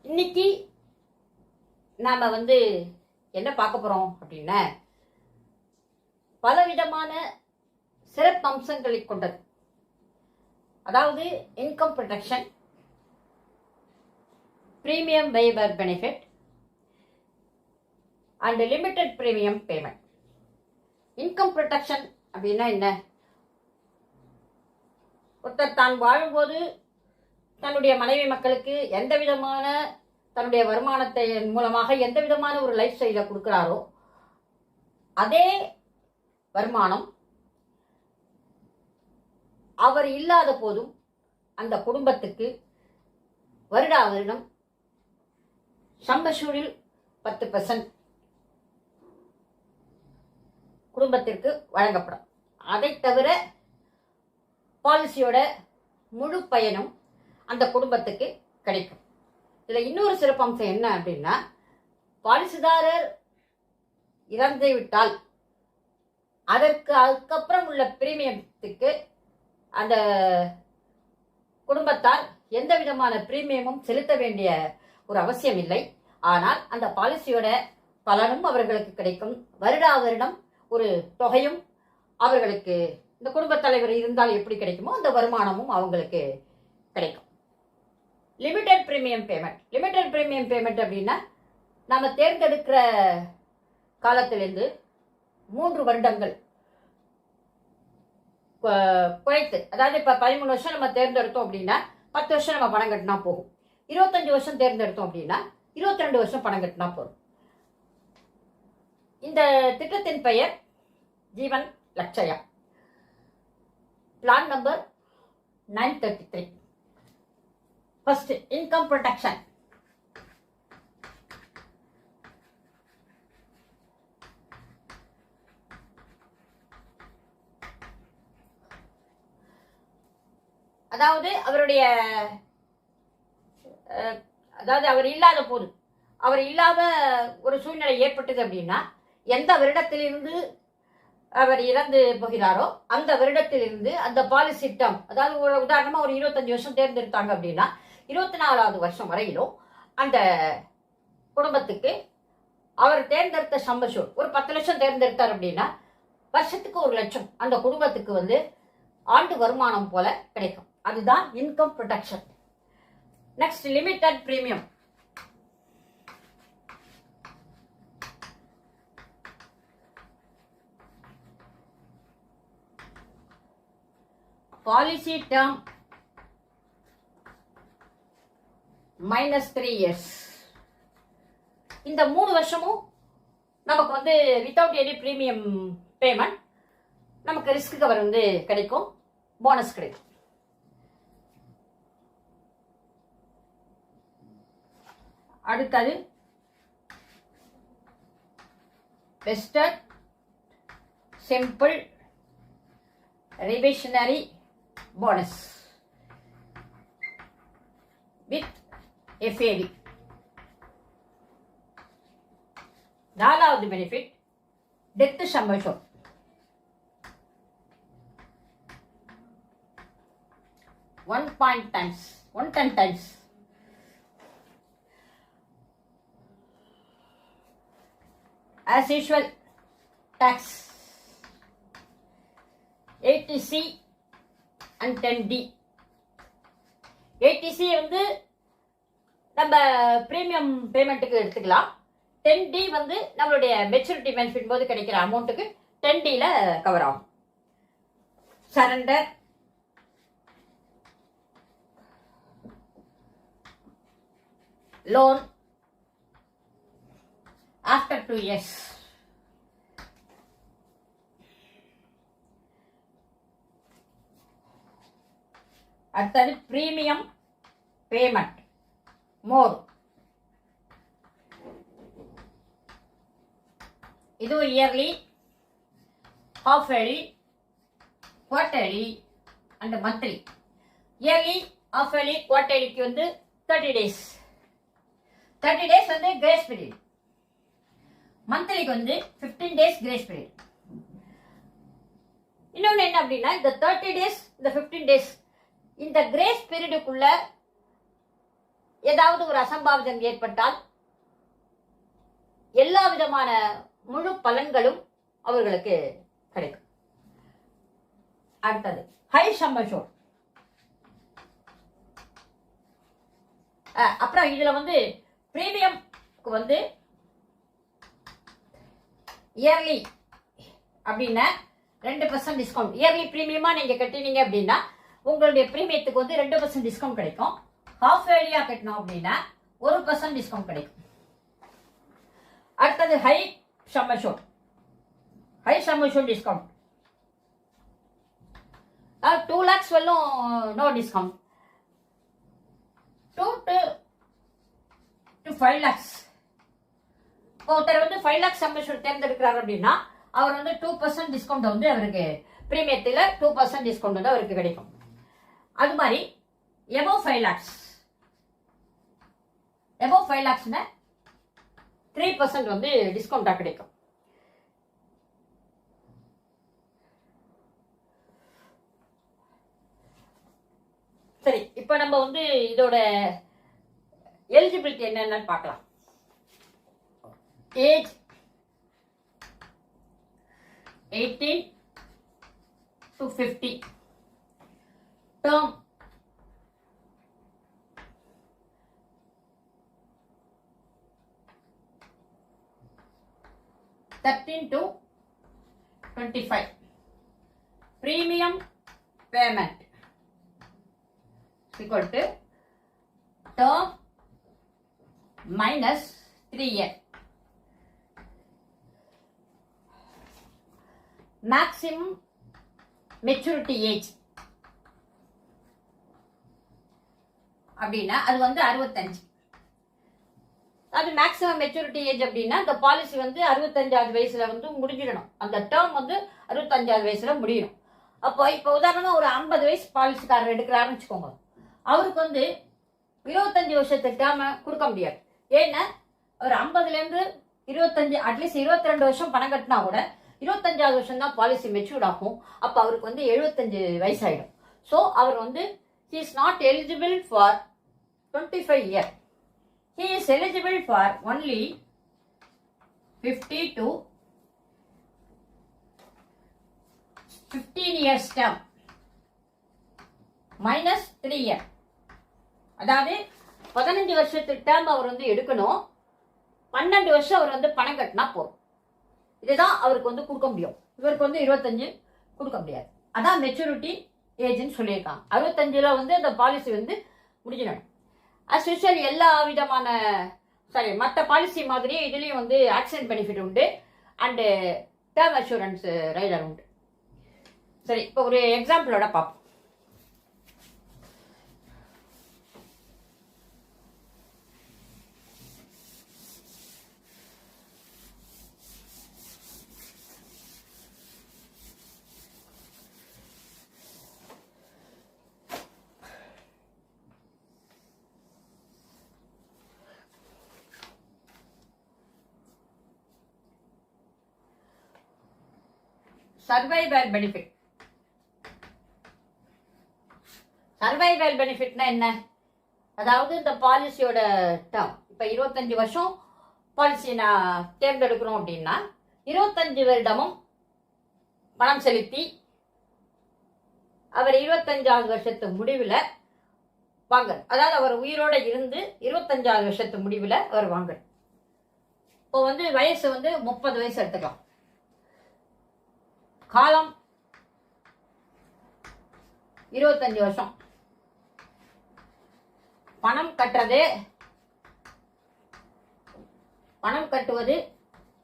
இன்னைக்கு நாம் என்ன பார்க்க போகிறோம் அப்படின்னா, பலவிதமான சிறப்பு அம்சங்களை கொண்டது. அதாவது income protection, premium waiver benefit and limited premium payment. Income protection அப்படின்னா என்ன? ஒருத்தர் தான் வாழும்போது தன்னுடைய மனைவி மக்களுக்கு எந்த விதமான தன்னுடைய வருமானத்தை மூலமாக எந்த விதமான ஒரு லைஃப் ஸ்டைலை கொடுக்குறாரோ, அதே வருமானம் அவர் இல்லாத போதும் அந்த குடும்பத்துக்கு வருடா வருடம் சம்பஷூரில் 10% குடும்பத்திற்கு வழங்கப்படும். அதை தவிர பாலிசியோட முழு பயனும் அந்த குடும்பத்துக்கு கிடைக்கும். இதில் இன்னொரு சிறப்பம்சம் என்ன அப்படின்னா, பாலிசிதாரர் இறந்து விட்டால் அதுக்கப்புறம் உள்ள பிரீமியத்துக்கு அந்த குடும்பத்தால் எந்த விதமான பிரீமியமும் செலுத்த வேண்டிய ஒரு அவசியம் இல்லை. ஆனால் அந்த பாலிசியோட பலனும் அவர்களுக்கு கிடைக்கும். வருடா வருடம் ஒரு தொகையும் அவர்களுக்கு, இந்த குடும்பத் தலைவர் இருந்தால் எப்படி கிடைக்குமோ அந்த வருமானமும் அவங்களுக்கு கிடைக்கும். Limited premium payment. Limited premium payment அப்படின்னா, நம்ம தேர்ந்தெடுக்கிற காலத்திலிருந்து 3 வருடங்கள் குறைத்து, அதாவது இப்போ 13 வருஷம் நம்ம தேர்ந்தெடுத்தோம் அப்படின்னா 10 வருஷம் நம்ம பணம் கட்டினா போகும். 25 வருஷம் தேர்ந்தெடுத்தோம் அப்படின்னா 22 வருஷம் பணம் கட்டினா போகும். இந்த திட்டத்தின் பெயர் Jeevan Lakshya. Plan number 933. First, income protection. அதாவது அவருடைய அவர் இல்லாத போது, அவர் இல்லாத ஒரு சூழ்நிலை ஏற்பட்டது அப்படின்னா, எந்த வருடத்திலிருந்து அவர் இறந்து போகிறாரோ அந்த வருடத்திலிருந்து அந்த பாலிசி டேர்ம், அதாவது ஒரு உதாரணமா ஒரு 25 வருஷம் தேர்ந்தெடுத்தாங்க அப்படின்னா 24வது வருஷம் வரையிலும் அந்த குடும்பத்துக்கு அவர் தேர்ந்தெடுத்த சம்பஷூர் ஒரு 10 லட்சம் தேர்ந்தெடுத்தார் அப்படின்னா வருஷத்துக்கு 1 லட்சம் அந்த குடும்பத்துக்கு ஆண்டு வருமானம் போல கிடைக்கும். அதுதான் income protection. Next, limited premium. Policy term -3 years. இந்த 3 வருஷமும் நமக்கு வித்தவுட் எனி பிரீமியம் பேமெண்ட் நமக்கு ரிஸ்க் கவர் கிடைக்கும், போனஸ் கிடைக்கும். அடுத்தது western simple reversionary bonus with FAV. 4வது benefit death சம்பஷூர். 110 times. As usual, tax 80C and 10D. 80C நம்ம premium பேமெண்ட்டுக்கு எடுத்துக்கலாம். 10D நம்மளுடைய மெச்சூரிட்டி பெனிஃபிட் போது கிடைக்கிற அமௌண்ட்டுக்கு 10Dல கவர் ஆகும். Surrender, loan after 2 years. அடுத்தது பிரீமியம் பேமெண்ட் மோர். இது yearly, half yearly, quarterly and monthly. Yearly, half yearly, குவார்டர்லிக்கு 30 days. 30 days grace period. மந்த்லிக்கு 15 days கிரேஸ் பீரியட். இன்னொன்று என்ன அப்படின்னா, இந்த 30 days, இந்த 15 days, இந்த கிரேஸ் பீரியடுக்குள்ள ஏதாவது ஒரு அசம்பாவிதம் ஏற்பட்டால் எல்லா விதமான முழு பலன்களும் அவர்களுக்கு கிடைக்கும். அடுத்தது ஹை சம் அஷ்யூர்ட். அப்புறம் இதுல வந்து பிரீமியம்க்கு வந்து இயர்லி அப்படின்னா 2% டிஸ்கவுண்ட். இயர்லி பிரீமியமா நீங்க கட்டினீங்க அப்படின்னா உங்களுடைய பிரீமியத்துக்கு வந்து 2% டிஸ்கவுண்ட் கிடைக்கும். ஹாஃப் ஏரியா கட்டணும் அப்படின்னா 1% டிஸ்கவுண்ட் கிடைக்கும். அடுத்தது high some assured. High some assured discount 2 lakhs வரலும் நோ டிஸ்கவுண்ட். 2 to 5 lakhs. ஒருத்தர் வந்து 5 lakhs சம் அஷ்யூர்ட் தேர்ந்தெடுக்கிறார் அப்படின்னா அவர் வந்து 2% டிஸ்கவுண்ட் வந்து அவருக்கு பிரீமியத்தில் 2% டிஸ்கவுண்ட் வந்து அவருக்கு கிடைக்கும். அது மாதிரி எபோவ் 5 lakhs, எபோவ் 5 lakhsனா 3% வந்து டிஸ்கவுண்டா கிடைக்கும். சரி, இப்ப நம்ம வந்து இதோட எலிஜிபிலிட்டி என்னன்னு பார்க்கலாம். Age 18 to 50. Term 13 to 25. Premium payment equal to term minus 3 year. Maximum maturity age அப்படின்னா அது வந்து 65. அது மேக்ஸிமம் மெச்சூரிட்டி ஏஜ் அப்படின்னா அந்த பாலிசி வந்து 65வது வயசுல வந்து முடிஞ்சிடணும். அந்த டேர்ம் வந்து 65வது வயசுல முடியணும். அப்போ இப்போ உதாரணமா ஒரு 50 வயசு பாலிசிக்காரர் எடுக்கிறாருன்னு வச்சுக்கோங்க. அவருக்கு வந்து 25 வருஷத்து டேர்ம் கொடுக்க முடியாது. ஏன்னா ஒரு 50லேருந்து 25 அட்லீஸ்ட் 22 வருஷம் பணம் கட்டினா கூட 25வது வருஷம் தான் பாலிசி மெச்சூர்ட் ஆகும். அப்போ அவருக்கு வந்து 75 வயசாயிடும். ஸோ அவர் வந்து he is not eligible for 25 years. He is eligible for only 50 to 15 years term minus 3 years. அதாவது 15 வருஷத்து டேர்ம் அவர் வந்து எடுக்கணும். 12 வருஷம் அவர் வந்து பணம் கட்டினா போதும். இதுதான் அவருக்கு வந்து கொடுக்க முடியும். இவருக்கு வந்து 25 கொடுக்க முடியாது. அதான் மெச்சூரிட்டி ஏஜ்னு சொல்லியிருக்காங்க. 65ல வந்து அந்த பாலிசி வந்து முடிஞ்சிடணும். அஸ் யூஷுவல் எல்லா விதமான மற்ற பாலிசி மாதிரியே இதுலேயும் வந்து ஆக்சிடென்ட் பெனிஃபிட் உண்டு அண்டு டேர்ம் அஷூரன்ஸ் ரைடர் உண்டு. சரி, இப்போ ஒரு எக்ஸாம்பிளோட பார்ப்போம். Survival benefit. சர்வைவல் பெனிஃபிட்னா என்ன? அதாவது இந்த பாலிசியோட டேர்ம் இப்போ 25 வருஷம் பாலிசி நான் தேர்ந்தெடுக்கிறோம் அப்படின்னா 25 வருடமும் பணம் செலுத்தி அவர் 25வது வருஷத்து முடிவில் வாங்க, அதாவது அவர் உயிரோட இருந்து 25வது வருஷத்து முடிவில் அவர் வாங்க. இப்போ வந்து வயசு வந்து 30 வயசு எடுத்துக்கலாம். காலம் 25 வருஷம். பணம் கட்டுவது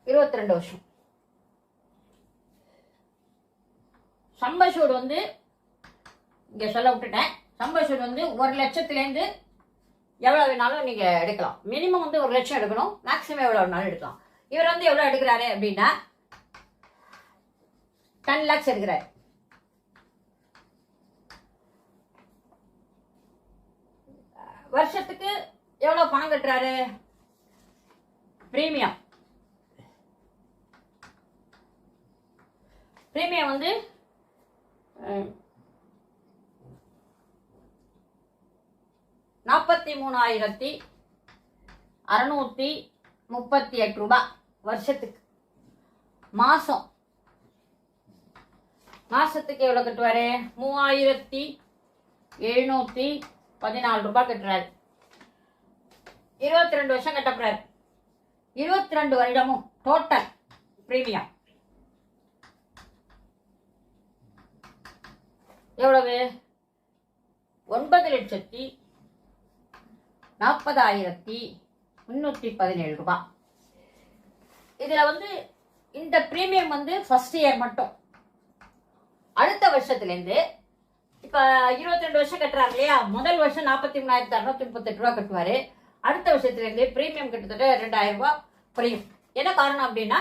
22 வருஷம். சம் அஷ்யூர்ட் வந்து இங்க சொல்ல விட்டுட்டேன். சம் அஷ்யூர்ட் வந்து 1 லட்சத்துலேருந்து எவ்வளவு வேணாலும் நீங்க எடுக்கலாம். மினிமம் வந்து 1 லட்சம் எடுக்கணும். மேக்சிமம் எவ்வளவு வேணாலும் எடுக்கலாம். இவர் வந்து எவ்வளவு எடுக்கிறாரு அப்படின்னா 10 lakhs எடுக்கிறார். வருஷத்துக்கு எவ்வளவு பணம் கட்டுறாரு? பிரீமியம் வந்து 10 43,638 ரூபாய் வருஷத்துக்கு. மாசத்துக்கு எவ்வளவு கட்டுவாரு? 3,714 ரூபாய் கட்டுறாரு. 22 வருஷம் கட்டப்படுறாரு. 22 வருடமும் டோட்டல் பிரீமியம் எவ்வளவு? 9,40,317 ரூபாய். இதுல இந்த பிரீமியம் ஃபர்ஸ்ட் இயர் மட்டும். அடுத்த வருஷத்துல இருந்து இப்ப 22 வருஷம் கட்டுறாரு இல்லையா, முதல் வருஷம் 43,638 ரூபாய் கட்டுவாரு. அடுத்த வருஷத்துல இருந்து பிரீமியம் கிட்டத்தட்ட 2,000 ரூபாய் குறையும். என்ன காரணம் அப்படின்னா,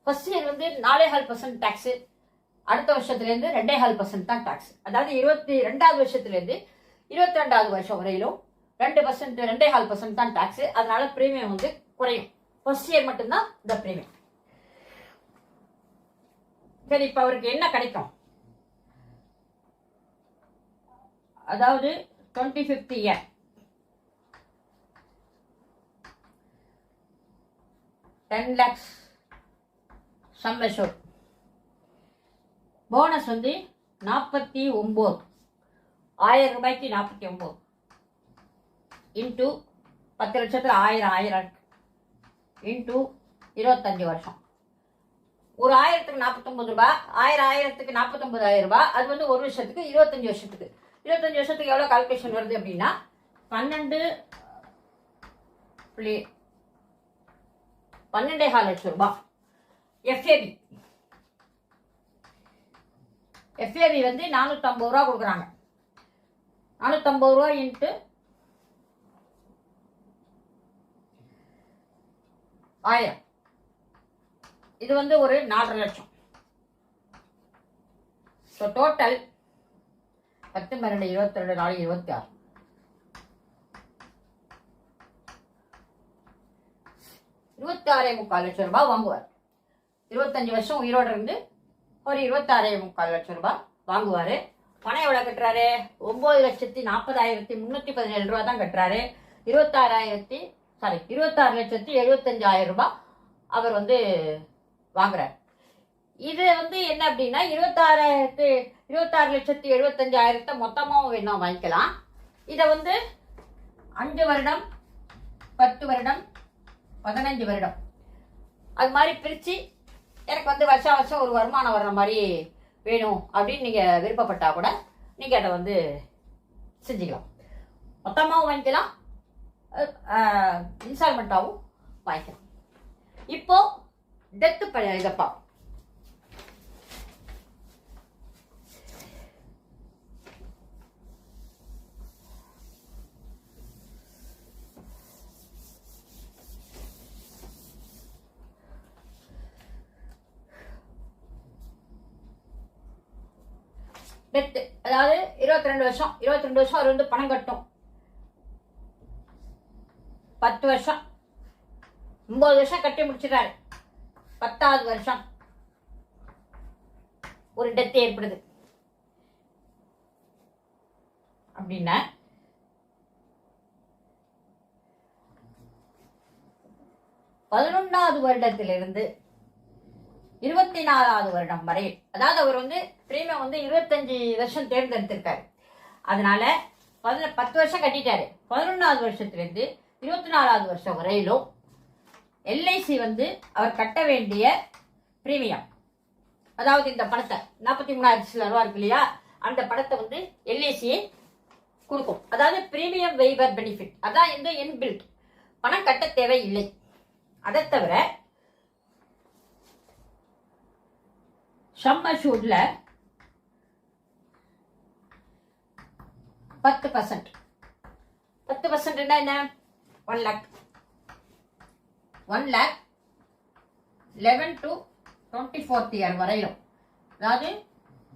ஃபர்ஸ்ட் இயர் 4.5% டாக்ஸ், அடுத்த வருஷத்துல இருந்து 2.5% தான் டாக்ஸ். அதாவது 22வது வருஷத்துல இருந்து 22வது வருஷம் வரையிலும் 2%, 2.5% தான் டாக்ஸ். அதனால பிரீமியம் குறையும். ஃபர்ஸ்ட் இயர் மட்டும்தான் இந்த பிரீமியம். சரி, இப்ப அவருக்கு என்ன கிடைக்கும்? அதாவது 25th year 10 lakhs sum assured. Bonus 49, 1000 ரூபாய்க்கு 49 இன்டூ 10 லட்சத்துல 1000 இன்டூ 25 வருஷம். ஒரு 1000க்கு 49 ரூபாய், 1000க்கு 49,000 ரூபாய். அது ஒரு வருஷத்துக்கு 25 வருஷத்துக்கு. 25 வருஷத்துக்கு எவ்வளவு கால்குலேஷன் வருது அப்படின்னா 12.5 லட்சம் ரூபாய். எஃப்ஏபி 450 ரூபா கொடுக்குறாங்க. 450 ரூபா இன்ட்டு 1000, இது ஒரு 4.5 லட்சம். ஸோ டோட்டல் 10 12 22 4 26 26.25 லட்சம் ரூபாய் வாங்குவார். 25 வருஷம் உயிரோடு இருந்து ஒரு 26.25 லட்சம் ரூபாய் வாங்குவாரு. பணம் எவ்வளவு கட்டுறாரு? 9,40,317 ரூபாய் தான் கட்டுறாரு. 26,75,000 ரூபாய் அவர் வாங்குறாரு. இது என்ன அப்படின்னா 26,75,000 மொத்தமாவும் வேணும் வாங்கிக்கலாம். இதை 5 வருடம், 10 வருடம், 15 வருடம் அது மாதிரி பிரிச்சு எனக்கு வருஷம் வருஷம் ஒரு வருமானம் வர்ற மாதிரி வேணும் அப்படின்னு நீங்க விருப்பப்பட்டா கூட நீங்க அதை செஞ்சுக்கலாம். மொத்தமாகவும் வாங்கிக்கலாம், இன்ஸ்டால்மெண்ட்டாகவும் வாங்கிக்கலாம். இப்போ டெத்து இதப்பா டெத்து, அதாவது 22 வருஷம் அவர் பணம் கட்டும். 10 வருஷம் 9 வருஷம் கட்டி முடிச்சிட்டாரு. 10வது வருஷம் ஒரு டெத் ஏற்படுது அப்படின்னா 11வது வருடத்திலிருந்து 24வது வருடம் வரை, அதாவது அவர் பிரீமியம் 25 வருஷம் தேர்ந்தெடுத்திருக்காரு. அதனால 10 வருஷம் கட்டிட்டாரு. 11வது வருஷத்திலிருந்து 24வது வருஷம் வரையிலும் எல்ஐசி அவர் கட்ட வேண்டிய பிரீமியம், அதாவது இந்த பணத்தை 43,000 ரூபாய் இருக்கு இல்லையா, அந்த பணத்தை எல்ஐசியை கொடுக்கும். அதாவது பிரீமியம் வெய்வர் பெனிஃபிட், அதான் இன்பில்ட், பணம் கட்ட தேவையில்லை. அதை தவிர சம் அஷ்யூர்ட்ல 10%. 10% என்ன? 1 lakh 11 to 24th year வரையிலும், அதாவது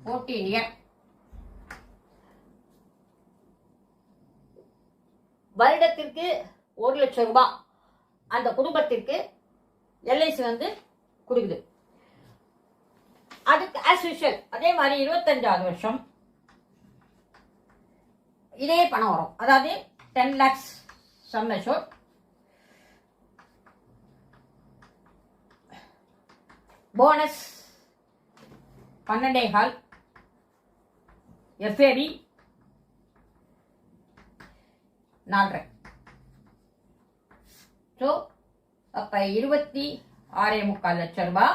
14 year வருடத்திற்கு 1 லட்சம் ரூபாய் அந்த குடும்பத்திற்கு எல்ஐசி கொடுக்குது. அதுக்கு ஆஸ் யூஷுவல் அதே மாதிரி 25வது வருஷம் இதே பணம் வரும். அதாவது 10 lakhs sum assured. Bonus 12.5. FAB 4. So அப்போ 26.25 லட்சம் ரூபாய்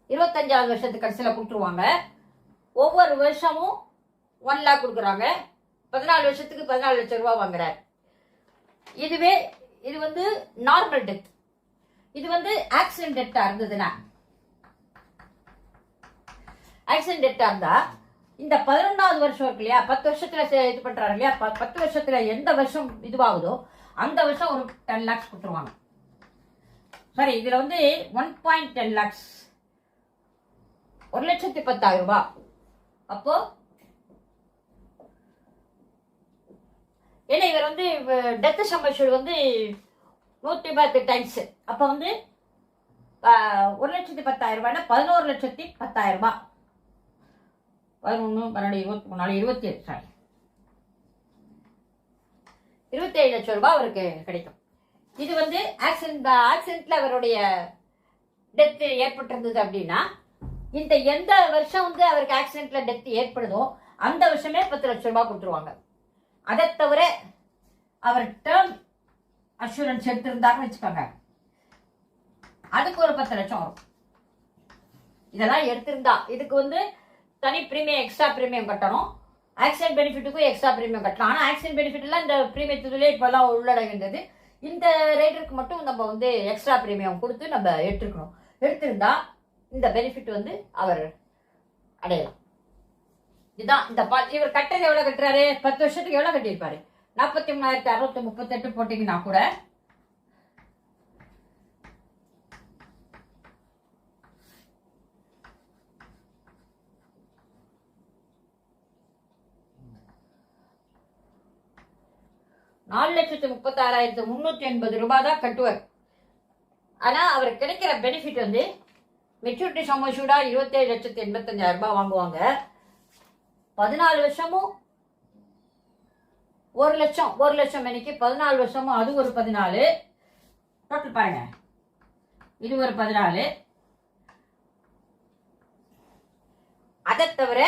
25வது வருஷத்துக்கு கடைசியில் கொடுத்துருவாங்க. ஒவ்வொரு வருஷமும் 1 lakh கொடுக்குறாங்க. 14 வருஷத்துக்கு 14 லட்சம் ரூபாய் வாங்குறாரு. இது வந்து நார்மல் டெத். இது வந்து ஆக்சிடென்ட் டெத்தா இருந்ததுன்னா, ஆக்சிடென்ட் டெத்தா இருந்தா இந்த 11வது வருஷம் இருக்கு இல்லையா, 10 வருஷத்துல இது பண்றாரு இல்லையா, 10 வருஷத்துல எந்த வருஷம் இதுவாகுதோ அந்த வருஷம் ஒரு 10 lakhs கொடுத்துருவாங்க. சரி, இதுல வந்து 1.10 lakhs 1,10,000 ரூபாய். அப்போ ஏன்னா இவர் வந்து டெத் சம்பஷூல் வந்து 110 டைம்ஸ். அப்போ வந்து 1,10,000 ரூபாய்னா 11,10,000 ரூபாய். 11, 12, 23, 27 சாரி 27 லட்சம் ரூபாய் அவருக்கு கிடைக்கும். இது வந்து ஆக்சிடென்ட்ல அவருடைய டெத் ஏற்பட்டிருந்தது அப்படின்னா, இந்த எந்த வருஷம் வந்து அவருக்கு ஆக்சிடென்ட்ல டெத் ஏற்படுதோ அந்த வருஷமே 10 லட்சம் ரூபாய் கொடுத்துருவாங்க. அதை தவிர அவர் டேர்ம் அஷூரன்ஸ் எடுத்திருந்தாருன்னு வச்சுக்கோங்க, அதுக்கு ஒரு 10 லட்சம் வரும். இதெல்லாம் எடுத்திருந்தா இதுக்கு வந்து தனி பிரீமியம், எக்ஸ்ட்ரா பிரீமியம் கட்டணும். ஆக்சிடென்ட் பெனிஃபிட்டுக்கும் எக்ஸ்ட்ரா பிரீமியம் கட்டலாம். ஆனால் ஆக்சிடென்ட் பெனிஃபிட் எல்லாம் இந்த பிரீமியத்துலேயே இப்போல்லாம் உள்ளடங்கின்றது. இந்த ரைடருக்கு மட்டும் நம்ம வந்து எக்ஸ்ட்ரா பிரீமியம் கொடுத்து நம்ம எடுத்துருக்கணும். எடுத்திருந்தா இந்த பெனிஃபிட் வந்து அவர் அடையலாம். இதுதான் இந்த இவர் கட்டுறது எவ்வளோ கட்டுறாரு, 10 வருஷத்துக்கு எவ்வளோ கட்டியிருப்பாரு, 43,638 போட்டிங்கன்னா கூட $4,36,380 ரூபாய் தான் கட்டுவார். ஆனா அவருக்கு கிடைக்கிற பெனிஃபிட் வந்து மெச்சூரிட்டி சம் அஷ்யூர்டா 27,85,000 ரூபாய் வாங்குவாங்க. 14 வருஷமும் 1 லட்சம், 1 லட்சம் மணிக்கு 14 வருஷமும் அது ஒரு 14. டோட்டல் பாருங்க, இது ஒரு 14. அதை தவிர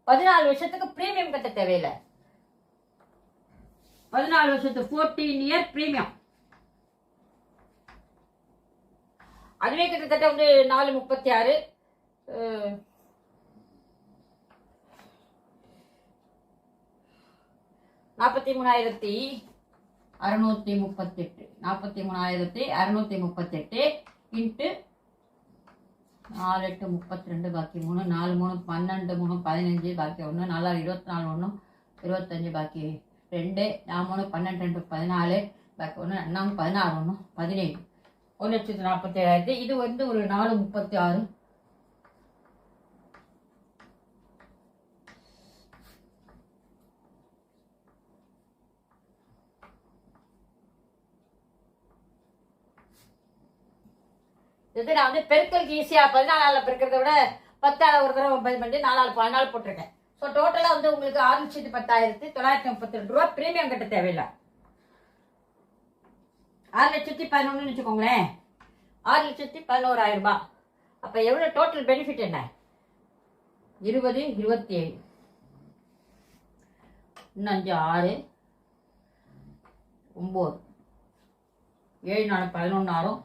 14 வருஷத்துக்கு பிரீமியம் கட்ட தேவையில்லை. 14 வருஷத்துக்கு 14 இயர் பிரீமியம். அதுவே கிட்டத்தட்ட வந்து 4,36 43,638 43,638 இன்ட்டு 4, 8, 32 பாக்கி 3, 4, 3, 12, 3, 15 பாக்கி 1, 4, 24, 1, 25 பாக்கி 2, 4, 3, 12, 14 பாக்கி 1, 4, 16, 1, 17, 1,47,000. இது வந்து ஒரு 4,36. இது நான் வந்து பெருக்கலுக்கு ஈஸியா 14 பெருக்கிறத விட 10 ஒரு தடவை 9 பண்ணி 4 14 போட்டிருக்கேன். ஸோ டோட்டலா வந்து உங்களுக்கு 6,10,932 ரூபாய் பிரீமியம் கட்ட தேவையில்லை. 6,11,000 வச்சுக்கோங்களேன், 6,11,000 ரூபாய். அப்ப எவ்வளவு டோட்டல் பெனிஃபிட் என்ன? 20, 27, இன்னும் 5, 6, 9, 7, 4, 11 ஆகும்,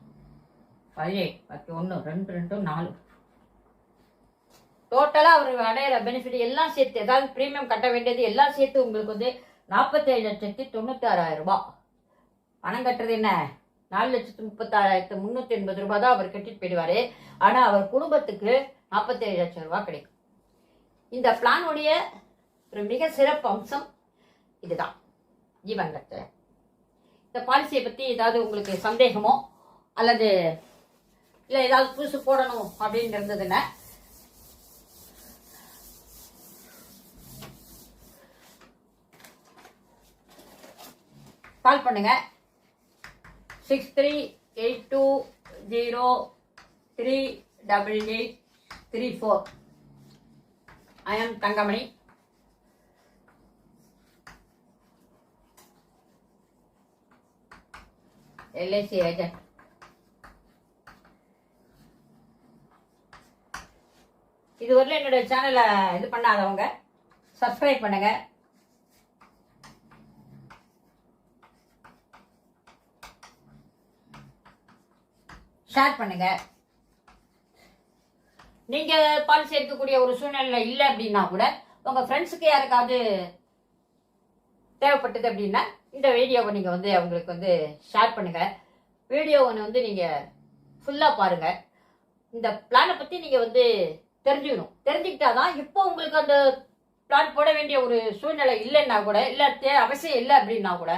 17 பாக்கி 1, 2, 2, 4. டோட்டலா அவர் அடையிற பெனிஃபிட் எல்லாம் சேர்த்து, ஏதாவது பிரீமியம் கட்ட வேண்டியது எல்லாம் சேர்த்து உங்களுக்கு வந்து 47,96,000 ரூபாய். பணம் கட்டுறது என்ன, 4,36,380 ரூபாய் தான் அவர் கட்டிட்டு போயிடுவாரு. ஆனா அவர் குடும்பத்துக்கு 47 லட்சம் ரூபாய் கிடைக்கும். இந்த பிளானுடைய ஒரு மிக சிறப்பு அம்சம் இதுதான். ஜீவன் ரத்னா இந்த பாலிசியை பத்தி ஏதாவது உங்களுக்கு சந்தேகமோ அல்லது இல்ல ஏதாவது புதுசு போடணும் அப்படின்னு இருந்ததுன்னா கால் பண்ணுங்க. 6382038834. I am Thangamani. LIC agent. இதுவரையிலும் என்னுடைய சேனலை இது பண்ணாதவங்க சப்ஸ்கிரைப் பண்ணுங்க, ஷேர் பண்ணுங்க. நீங்க பாலிசி எடுக்கக்கூடிய ஒரு சூழ்நிலை இல்லை அப்படின்னா கூட உங்க ஃப்ரெண்ட்ஸுக்கு யாருக்காவது தேவைப்பட்டது அப்படின்னா இந்த வீடியோவை நீங்க வந்து அவங்களுக்கு வந்து ஷேர் பண்ணுங்க. வீடியோவை வந்து நீங்க ஃபுல்லா பாருங்க. இந்த பிளானை பத்தி நீங்க வந்து தெரிஞ்சுக்கணும். தெரிஞ்சுக்கிட்டாதான் இப்போ உங்களுக்கு அந்த பிளான் போட வேண்டிய ஒரு சூழ்நிலை இல்லைன்னா கூட, இல்லை அவசியம் இல்லை அப்படின்னா கூட,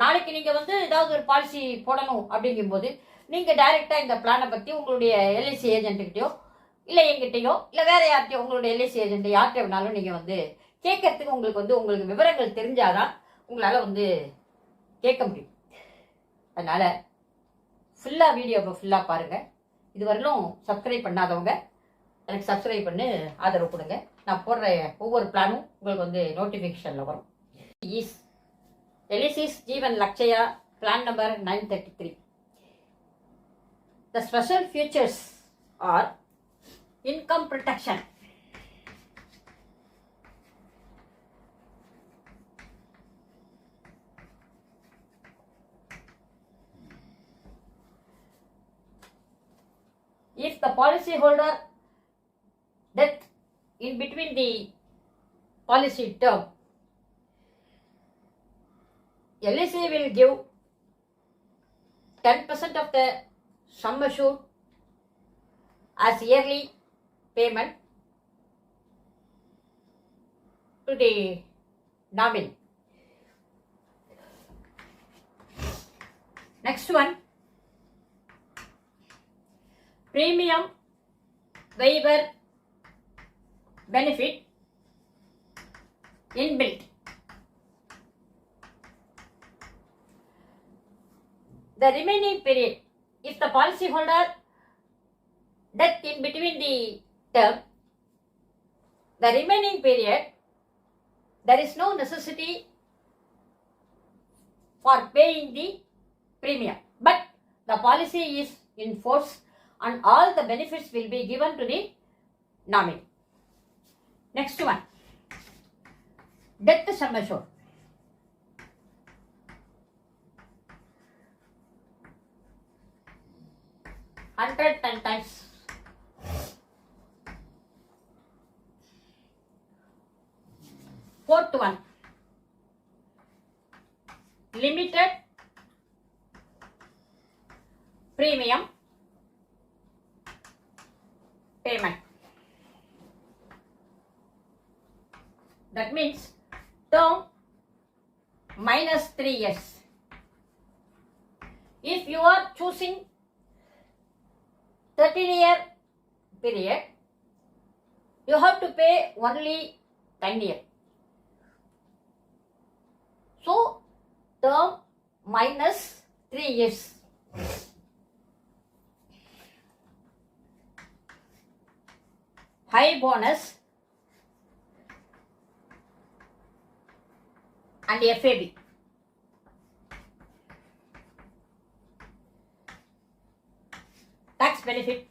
நாளைக்கு நீங்க வந்து ஏதாவது ஒரு பாலிசி போடணும் அப்படிங்கும்போது நீங்க டைரக்டா இந்த பிளானை பத்தி உங்களுடைய எல்ஐசி ஏஜென்ட்டுக்கிட்டயோ இல்லை எங்கிட்டயோ இல்லை வேற யார்கிட்டயோ உங்களுடைய எல்ஐசி ஏஜென்ட் யார்கிட்ட வேணாலும் நீங்க வந்து கேட்கறதுக்கு உங்களுக்கு விவரங்கள் தெரிஞ்சாதான் உங்களால வந்து கேட்க முடியும். அதனால ஃபுல்லா வீடியோவை ஃபுல்லா பாருங்க. இதுவரையிலும் சப்ஸ்கிரைப் பண்ணாதவங்க எனக்கு சப்ஸ்கிரைப் பண்ணி ஆதரவு கொடுங்க. நான் போடுற ஒவ்வொரு பிளானும் உங்களுக்கு வந்து நோட்டிஃபிகேஷனில் வரும். LIC's Jeevan Lakshya plan number 933. The special features are income protection, if the policy holder death in between the policy term, LIC will give 10% of the sum assured as yearly payment to the nominee. Next one, premium waiver benefit inbuilt. The remaining period, if the policy holder death in between the term, the remaining period, there is no necessity for paying the premium, but the policy is in force and all the benefits will be given to the nominee. Next one, death sum assured. Hundred times. Fourth one, limited premium payment. That means term minus 3 years. If you are choosing 13-year period, you have to pay only 10 years. So, term minus 3 years. High bonus and FAB. Tax benefit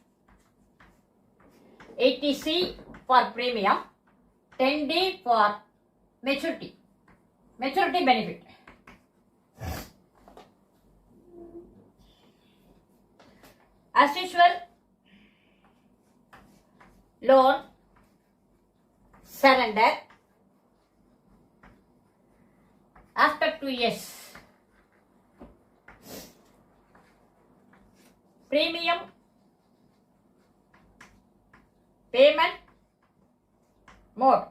80C for premium, 10D for maturity benefit. As usual, loan surrender after 2 years. Premium payment mode,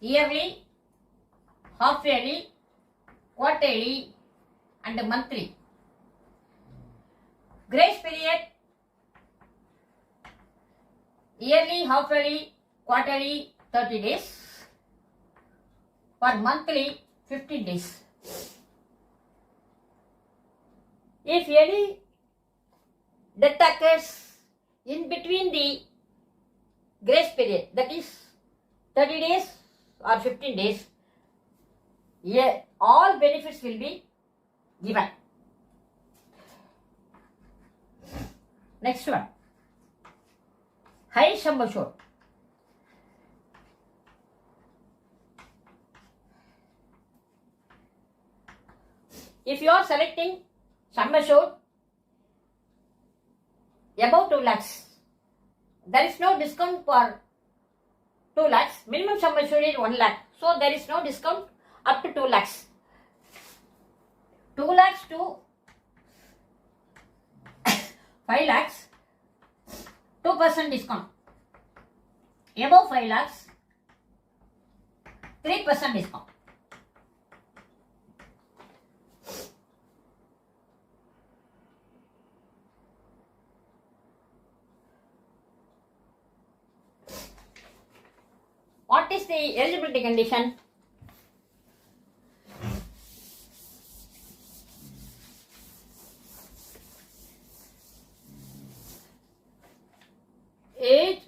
yearly, half yearly, quarterly and monthly. Grace period, yearly, half yearly, quarterly 30 days, for monthly 15 days. If any death occurs in between the grace period, that is 30 days or 15 days, all benefits will be given. Next one, high sum assured. If you are selecting sum assured above 2 lakhs, there is no discount for 2 lakhs. Minimum sum assured is 1 lakh. So there is no discount up to 2 lakhs. 2 lakhs to 5 lakhs, 2% discount. Above 5 lakhs, 3% discount. What is the eligibility condition? Age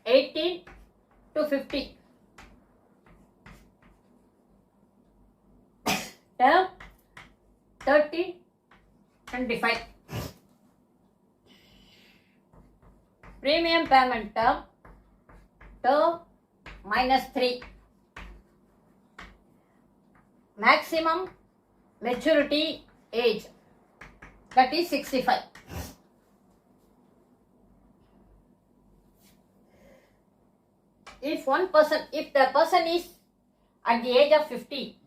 18 to 50. Term 30, 25. Premium payment term -3. Maximum maturity age, that is 65. If the person is at the age of 50,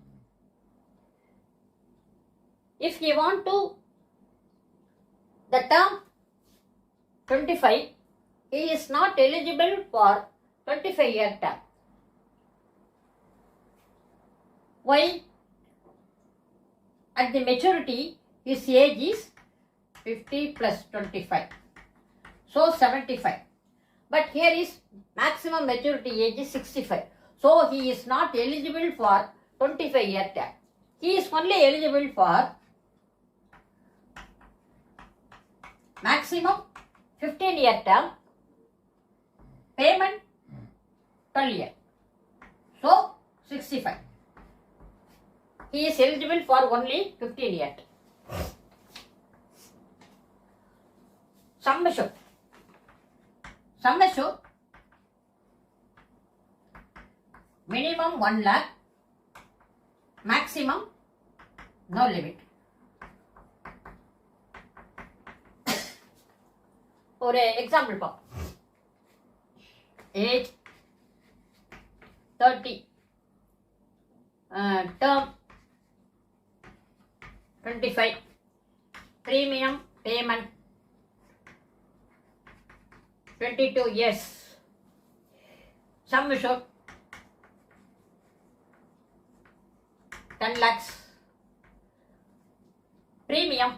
if he want to the term 25, he is not eligible for 25-year term. Why? At the maturity, his age is 50 plus 25, so 75. But here is maximum maturity age is 65. So he is not eligible for 25-year term. He is only eligible for maximum 15-year term, payment 12 year. So 65. He is eligible for only 15 year. Sum assured. Sum assured, minimum 1 lakh, maximum no limit. ஒரு example பார்ப்போம். Age 30, term 25, premium payment 22 years, sum assured 10 lakhs, premium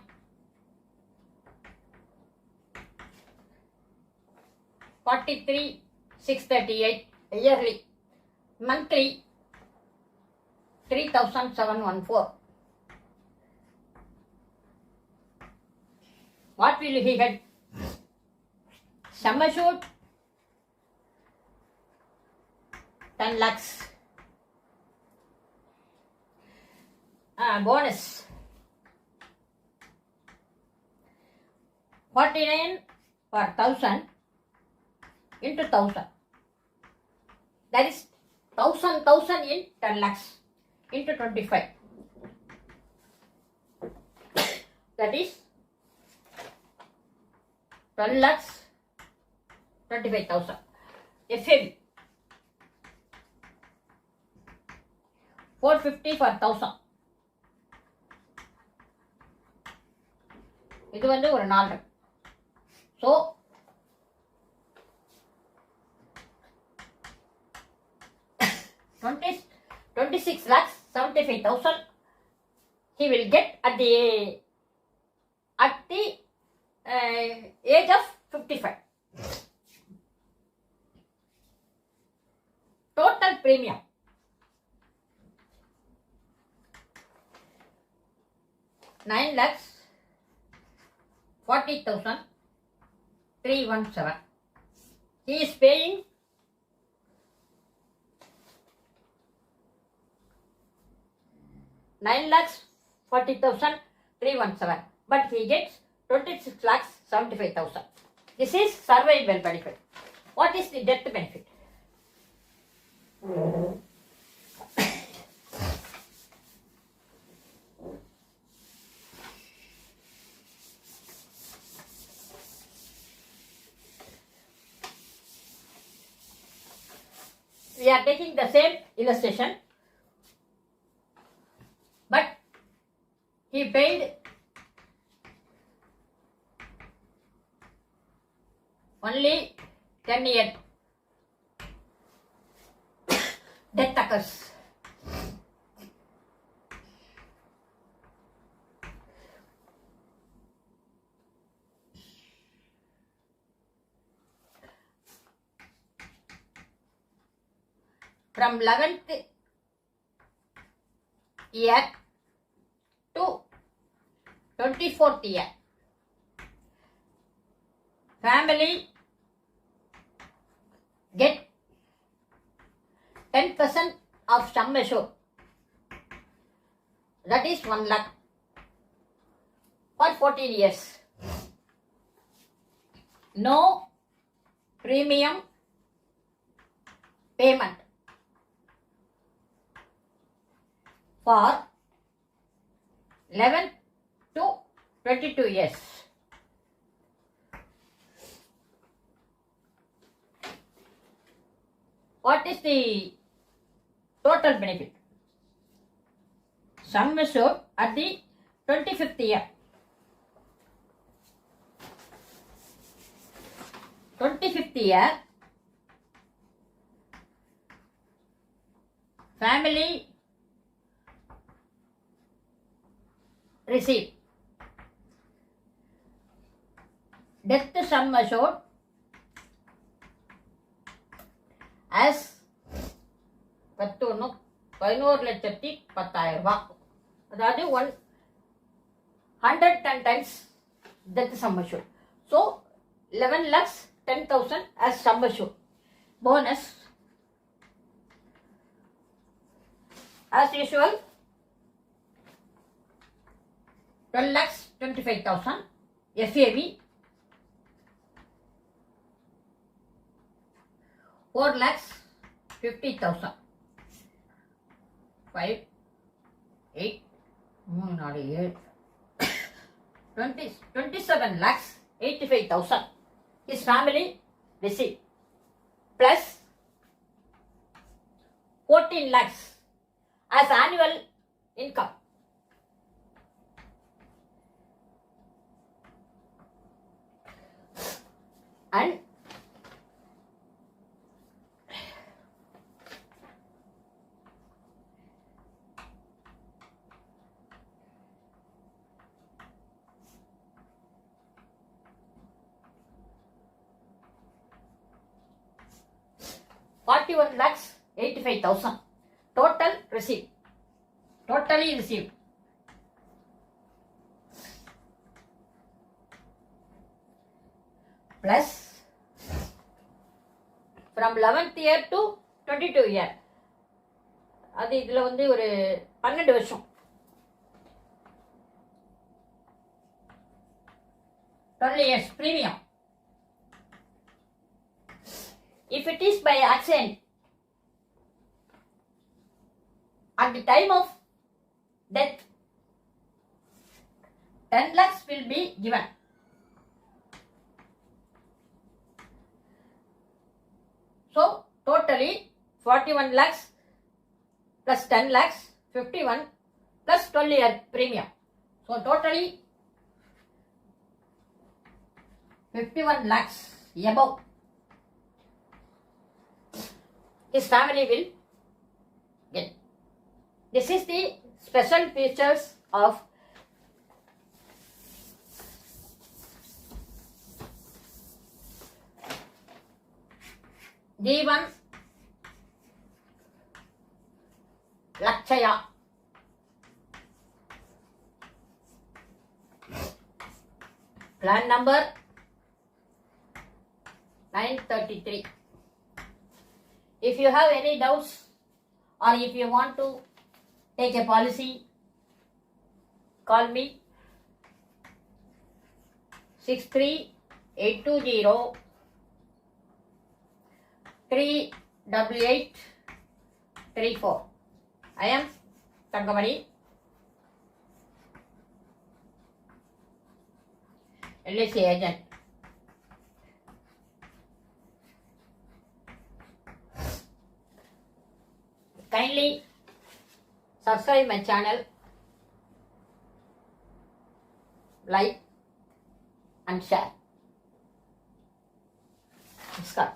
43,638 yearly, monthly 3,714. What will he get? Sum assured 10 lakhs. Bonus 49 per 1000 into 1000. That is 1,000 in 10 lakhs into 25. That is 12 lakhs 25,000. FAB 450 for 1000. இது வந்து ஒரு 4. So 26 lakhs 75,000 he will get at the age of 55. Total premium 9 lakhs 40,317. He is paying 9,40,317. But he gets 26,75,000. This is survival benefit. What is the death benefit? We are taking the same illustration, but he paid only 10 years. Death occurs. From 11th year to 24th year, family get 10% of sum assured. That is 1 lakh for 14 years. No premium payment for 11 to 22 years. What is the total benefit? Sum assured at the 25th year. 25th year, family receive death sum assured as 11,10,10,000. அதாவது 110 times death sum assured. So 11,10,000 as sum assured. Bonus as usual 12,25,000 FAV 4,50,000. 5, 8, 27,85,000 his family receive, plus 14 lakhs as annual income. And $41,85,000 total received. Totally received. Plus from 11th year to 22 year. அது இதில் வந்து ஒரு 12 வருஷம். 12 years premium. If it is by accident, at the time of death, 10 lakhs will be given. So totally 41 lakhs plus 10 lakhs, 51 plus 12 year premium. So totally 51 lakhs above his family will get. This is the special features of Jeevan Lakshaya. Plan number 933. If you have any doubts or if you want to take a policy, call me 63-820-38834. I am Tangamani, LIC agent. Kindly subscribe my channel, like and share. Namaskar.